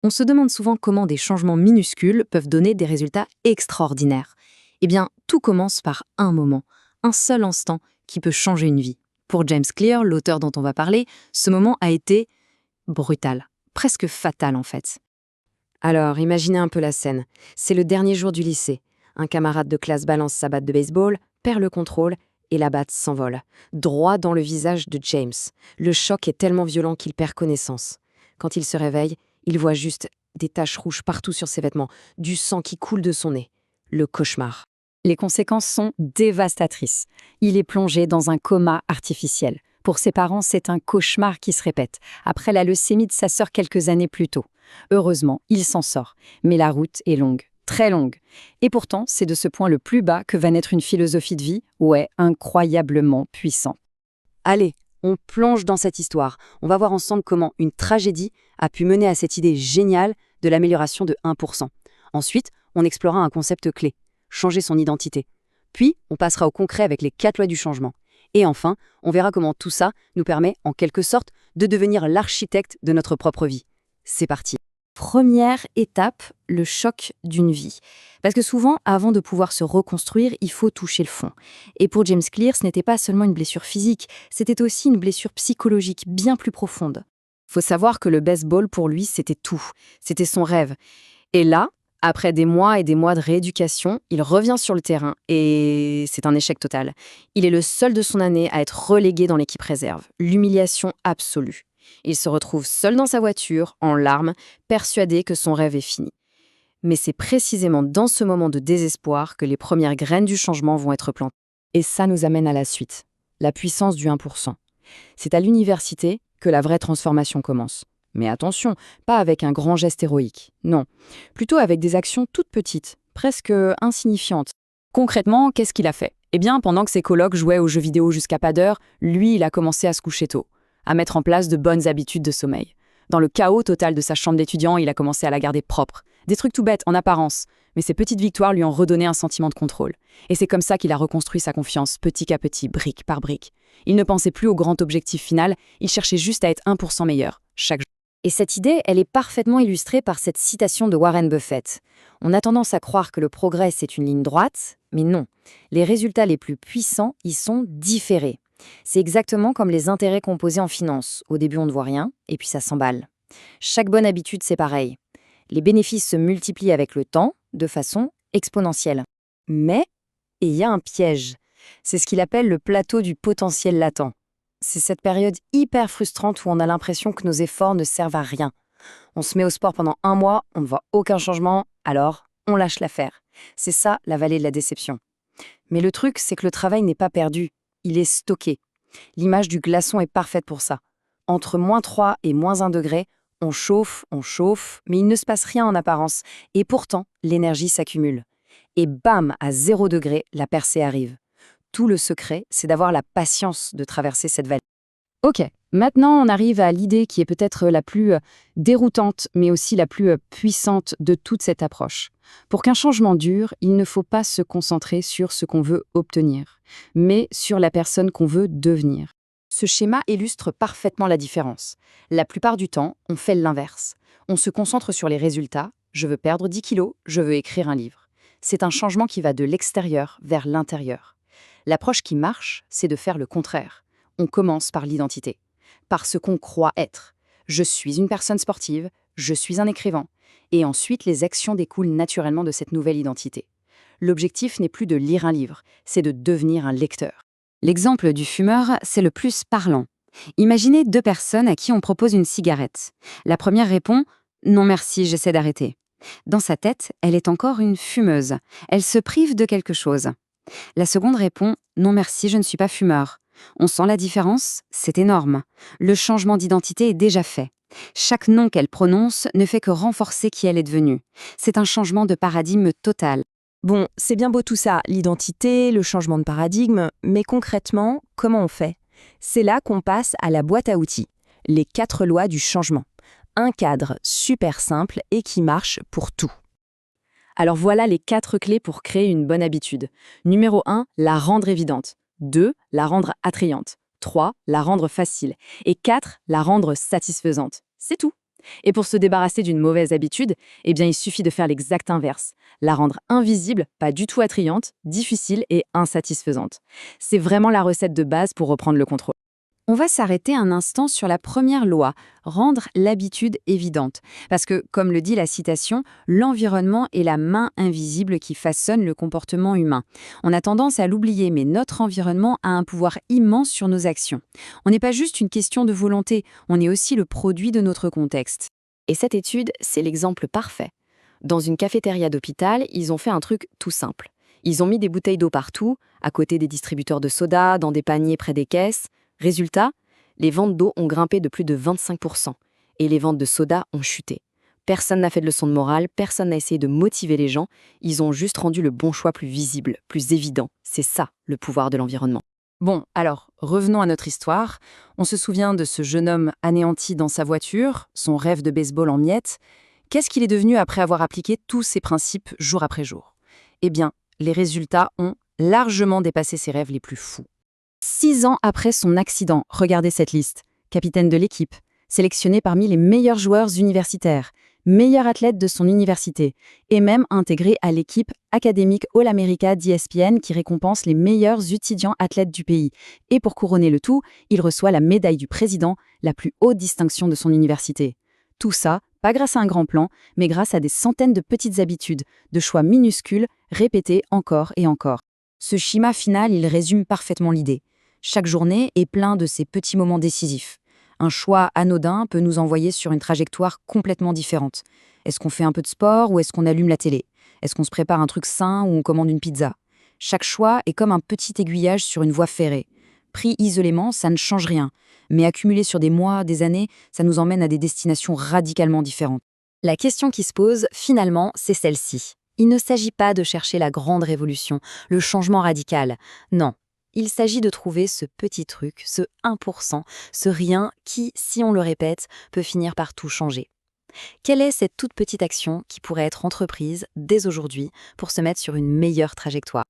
On se demande souvent comment des changements minuscules peuvent donner des résultats extraordinaires. Eh bien, tout commence par un moment, un seul instant qui peut changer une vie. Pour James Clear, l'auteur dont on va parler, ce moment a été brutal, presque fatal en fait. Alors, imaginez un peu la scène. C'est le dernier jour du lycée. Un camarade de classe balance sa batte de baseball, perd le contrôle et la batte s'envole, droit dans le visage de James. Le choc est tellement violent qu'il perd connaissance. Quand il se réveille, il voit juste des taches rouges partout sur ses vêtements, du sang qui coule de son nez. Le cauchemar. Les conséquences sont dévastatrices. Il est plongé dans un coma artificiel. Pour ses parents, c'est un cauchemar qui se répète, après la leucémie de sa sœur quelques années plus tôt. Heureusement, il s'en sort. Mais la route est longue, très longue. Et pourtant, c'est de ce point le plus bas que va naître une philosophie de vie, incroyablement puissante. Allez, on plonge dans cette histoire. On va voir ensemble comment une tragédie a pu mener à cette idée géniale de l'amélioration de 1%. Ensuite, on explorera un concept clé, changer son identité. Puis, on passera au concret avec les 4 lois du changement. Et enfin, on verra comment tout ça nous permet, en quelque sorte, de devenir l'architecte de notre propre vie. C'est parti. Première étape, le choc d'une vie. Parce que souvent, avant de pouvoir se reconstruire, il faut toucher le fond. Et pour James Clear, ce n'était pas seulement une blessure physique, c'était aussi une blessure psychologique bien plus profonde. Faut savoir que le baseball, pour lui, c'était tout. C'était son rêve. Et là, après des mois et des mois de rééducation, il revient sur le terrain et c'est un échec total. Il est le seul de son année à être relégué dans l'équipe réserve. L'humiliation absolue. Il se retrouve seul dans sa voiture, en larmes, persuadé que son rêve est fini. Mais c'est précisément dans ce moment de désespoir que les premières graines du changement vont être plantées. Et ça nous amène à la suite, la puissance du 1%. C'est à l'université que la vraie transformation commence. Mais attention, pas avec un grand geste héroïque, non. Plutôt avec des actions toutes petites, presque insignifiantes. Concrètement, qu'est-ce qu'il a fait? Eh bien, pendant que ses colocs jouaient aux jeux vidéo jusqu'à pas d'heure, lui, il a commencé à se coucher tôt, à mettre en place de bonnes habitudes de sommeil. Dans le chaos total de sa chambre d'étudiant, il a commencé à la garder propre. Des trucs tout bêtes, en apparence, mais ces petites victoires lui ont redonné un sentiment de contrôle. Et c'est comme ça qu'il a reconstruit sa confiance, petit à petit, brique par brique. Il ne pensait plus au grand objectif final, il cherchait juste à être 1% meilleur, chaque jour. Et cette idée, elle est parfaitement illustrée par cette citation de Warren Buffett. On a tendance à croire que le progrès, c'est une ligne droite, mais non. Les résultats les plus puissants y sont différés. C'est exactement comme les intérêts composés en finance. Au début, on ne voit rien, et puis ça s'emballe. Chaque bonne habitude, c'est pareil. Les bénéfices se multiplient avec le temps, de façon exponentielle. Mais il y a un piège. C'est ce qu'il appelle le plateau du potentiel latent. C'est cette période hyper frustrante où on a l'impression que nos efforts ne servent à rien. On se met au sport pendant 1 mois, on ne voit aucun changement, alors on lâche l'affaire. C'est ça, la vallée de la déception. Mais le truc, c'est que le travail n'est pas perdu, il est stocké. L'image du glaçon est parfaite pour ça. Entre -3 et -1 degré, on chauffe, mais il ne se passe rien en apparence. Et pourtant, l'énergie s'accumule. Et bam, à 0 degré, la percée arrive. Tout le secret, c'est d'avoir la patience de traverser cette vallée. Ok, maintenant on arrive à l'idée qui est peut-être la plus déroutante, mais aussi la plus puissante de toute cette approche. Pour qu'un changement dure, il ne faut pas se concentrer sur ce qu'on veut obtenir, mais sur la personne qu'on veut devenir. Ce schéma illustre parfaitement la différence. La plupart du temps, on fait l'inverse. On se concentre sur les résultats. Je veux perdre 10 kilos, je veux écrire un livre. C'est un changement qui va de l'extérieur vers l'intérieur. L'approche qui marche, c'est de faire le contraire. On commence par l'identité, par ce qu'on croit être. Je suis une personne sportive, je suis un écrivain. Et ensuite, les actions découlent naturellement de cette nouvelle identité. L'objectif n'est plus de lire un livre, c'est de devenir un lecteur. L'exemple du fumeur, c'est le plus parlant. Imaginez 2 personnes à qui on propose une cigarette. La première répond « Non merci, j'essaie d'arrêter ». Dans sa tête, elle est encore une fumeuse. Elle se prive de quelque chose. La seconde répond « Non merci, je ne suis pas fumeur ». On sent la différence, c'est énorme. Le changement d'identité est déjà fait. Chaque nom qu'elle prononce ne fait que renforcer qui elle est devenue. C'est un changement de paradigme total. Bon, c'est bien beau tout ça, l'identité, le changement de paradigme, mais concrètement, comment on fait? C'est là qu'on passe à la boîte à outils, les 4 lois du changement. Un cadre super simple et qui marche pour tout. Alors voilà les 4 clés pour créer une bonne habitude. Numéro 1, la rendre évidente. 2, la rendre attrayante. 3, la rendre facile. Et 4, la rendre satisfaisante. C'est tout. Et pour se débarrasser d'une mauvaise habitude, eh bien, il suffit de faire l'exact inverse, la rendre invisible, pas du tout attrayante, difficile et insatisfaisante. C'est vraiment la recette de base pour reprendre le contrôle. On va s'arrêter un instant sur la première loi, rendre l'habitude évidente. Parce que, comme le dit la citation, l'environnement est la main invisible qui façonne le comportement humain. On a tendance à l'oublier, mais notre environnement a un pouvoir immense sur nos actions. On n'est pas juste une question de volonté, on est aussi le produit de notre contexte. Et cette étude, c'est l'exemple parfait. Dans une cafétéria d'hôpital, ils ont fait un truc tout simple. Ils ont mis des bouteilles d'eau partout, à côté des distributeurs de soda, dans des paniers près des caisses. Résultat, les ventes d'eau ont grimpé de plus de 25% et les ventes de soda ont chuté. Personne n'a fait de leçon de morale, personne n'a essayé de motiver les gens, ils ont juste rendu le bon choix plus visible, plus évident. C'est ça, le pouvoir de l'environnement. Bon, alors, revenons à notre histoire. On se souvient de ce jeune homme anéanti dans sa voiture, son rêve de baseball en miettes. Qu'est-ce qu'il est devenu après avoir appliqué tous ces principes jour après jour? Eh bien, les résultats ont largement dépassé ses rêves les plus fous. 6 ans après son accident, regardez cette liste. Capitaine de l'équipe, sélectionné parmi les meilleurs joueurs universitaires, meilleur athlète de son université, et même intégré à l'équipe académique All-America d'ESPN qui récompense les meilleurs étudiants athlètes du pays. Et pour couronner le tout, il reçoit la médaille du président, la plus haute distinction de son université. Tout ça, pas grâce à un grand plan, mais grâce à des centaines de petites habitudes, de choix minuscules, répétés encore et encore. Ce schéma final, il résume parfaitement l'idée. Chaque journée est plein de ces petits moments décisifs. Un choix anodin peut nous envoyer sur une trajectoire complètement différente. Est-ce qu'on fait un peu de sport ou est-ce qu'on allume la télé? Est-ce qu'on se prépare un truc sain ou on commande une pizza? Chaque choix est comme un petit aiguillage sur une voie ferrée. Pris isolément, ça ne change rien. Mais accumulé sur des mois, des années, ça nous emmène à des destinations radicalement différentes. La question qui se pose, finalement, c'est celle-ci. Il ne s'agit pas de chercher la grande révolution, le changement radical. Non. Il s'agit de trouver ce petit truc, ce 1%, ce rien qui, si on le répète, peut finir par tout changer. Quelle est cette toute petite action qui pourrait être entreprise dès aujourd'hui pour se mettre sur une meilleure trajectoire?